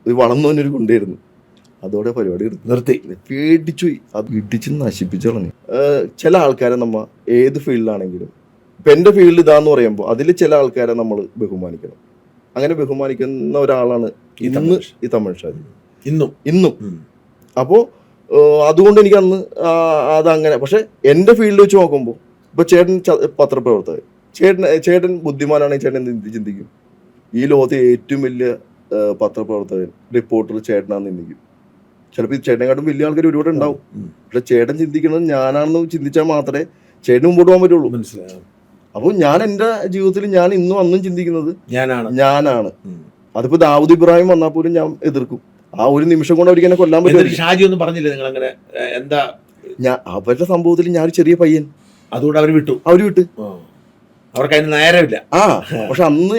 ഒരു വളർന്നവനൊരു ഗുണ്ടയായിരുന്നു. അതോടെ പരിപാടി നിർത്തി. പേടിച്ചു പോയി. അത് ഇടിച്ച് നശിപ്പിച്ചു കളഞ്ഞു. ചില ആൾക്കാരെ നമ്മ ഏത് ഫീൽഡിലാണെങ്കിലും ഇപ്പം എൻ്റെ ഫീൽഡ് ഇതാന്ന് പറയുമ്പോൾ അതിൽ ചില ആൾക്കാരെ നമ്മൾ ബഹുമാനിക്കണം. അങ്ങനെ ബഹുമാനിക്കുന്ന ഒരാളാണ് ഇന്ന് ഈ തമിഴ് ഷാജി ഇന്നും. അപ്പോൾ അതുകൊണ്ട് എനിക്ക് അന്ന് അതങ്ങനെ. പക്ഷെ എൻ്റെ ഫീൽഡ് വെച്ച് നോക്കുമ്പോൾ ഇപ്പൊ ചേട്ടൻ പത്രപ്രവർത്തകൻ, ചേട്ടൻ ബുദ്ധിമാനാണെങ്കിൽ ചേട്ടൻ എന്ത് ചിന്തിക്കും? ഈ ലോകത്തെ ഏറ്റവും വലിയ പത്രപ്രവർത്തകൻ, റിപ്പോർട്ടർ ചേട്ടനാന്ന് ചിന്തിക്കും. ചിലപ്പോൾ ഈ ചേട്ടനെക്കാട്ടും വലിയ ആൾക്കാർ ഒരുപാട് ഉണ്ടാവും. പക്ഷെ ചേട്ടൻ ചിന്തിക്കുന്നത് ഞാനാണെന്ന് ചിന്തിച്ചാൽ മാത്രമേ ചേട്ടന് മുമ്പോട്ട് പോകാൻ പറ്റുള്ളൂ. അപ്പോൾ ഞാൻ എൻ്റെ ജീവിതത്തിൽ ഞാൻ ഇന്നും അന്നും ചിന്തിക്കുന്നത് ഞാനാണ്. അതിപ്പോ ദാവൂദ് ഇബ്രാഹിം വന്നാൽ പോലും ഞാൻ എതിർക്കും. ആ ഒരു നിമിഷം കൊണ്ട് അവർക്ക് എന്നെ കൊല്ലാൻ പറ്റും. ഷാജി ഒന്നും പറഞ്ഞില്ല നിങ്ങൾ അങ്ങനെ എന്താ? അവരുടെ സംഭവത്തിൽ ഞാനൊരു ചെറിയ പയ്യൻ, അതുകൊണ്ട് അവര് വിട്ടു. അവർക്ക് അതിന് നേരമില്ല. പക്ഷെ അന്ന്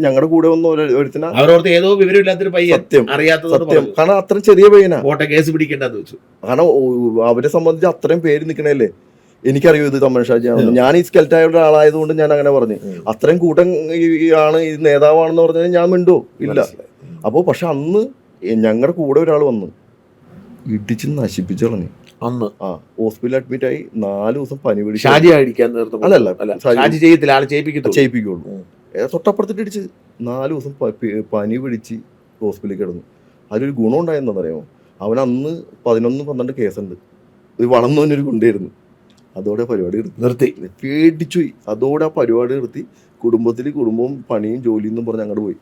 ഞങ്ങളുടെ കൂടെ വന്ന ഒരുത്തിനാ അവരോർത്ത് ഏതോ വിവരമില്ലാത്തൊരു പയ്യൻ, അറിയാത്തത്. കാരണം അത്രയും ചെറിയ പയ്യനാ, കേസ് പിടിക്കേണ്ടെന്ന് വെച്ചു. കാരണം അവരെ സംബന്ധിച്ച് അത്രയും പേര് നിൽക്കണല്ലേ. എനിക്കറിയൂ ഇത് തമിഴ് ഷാജിയാണ്. ഞാൻ ഈ സ്കെൽറ്റായുടെ ആളായതുകൊണ്ട് ഞാൻ അങ്ങനെ പറഞ്ഞു. അത്രയും കൂട്ടം ആണ് ഈ നേതാവാണെന്ന് പറഞ്ഞാൽ ഞാൻ മിണ്ടോ ഇല്ല. അപ്പോൾ പക്ഷെ അന്ന് ഞങ്ങളുടെ കൂടെ ഒരാൾ വന്ന് ഇടിച്ച് നശിപ്പിച്ചു കളഞ്ഞു. അന്ന് ഹോസ്പിറ്റലിൽ അഡ്മിറ്റ് ആയി 4 ദിവസം പനി പിടിച്ചു. ചെയ്യിപ്പിക്കുള്ളൂ. തൊട്ടപ്പുറത്തിട്ട് ഇടിച്ച് 4 ദിവസം പനി പിടിച്ച് ഹോസ്പിറ്റലിൽ കിടന്നു. അതിലൊരു ഗുണം ഉണ്ടായെന്നറിയാമോ? അവൻ അന്ന് 11-12 കേസുണ്ട്. ഒരു വളർന്നവനൊരു ഗുണ്ടയായിരുന്നു. അതോടെ പരിപാടി നിർത്തി. പേടിച്ചു പോയി. അതോടെ ആ പരിപാടി നിർത്തി. കുടുംബവും പണിയും ജോലിയും പറഞ്ഞ് അങ്ങോട്ട് പോയി.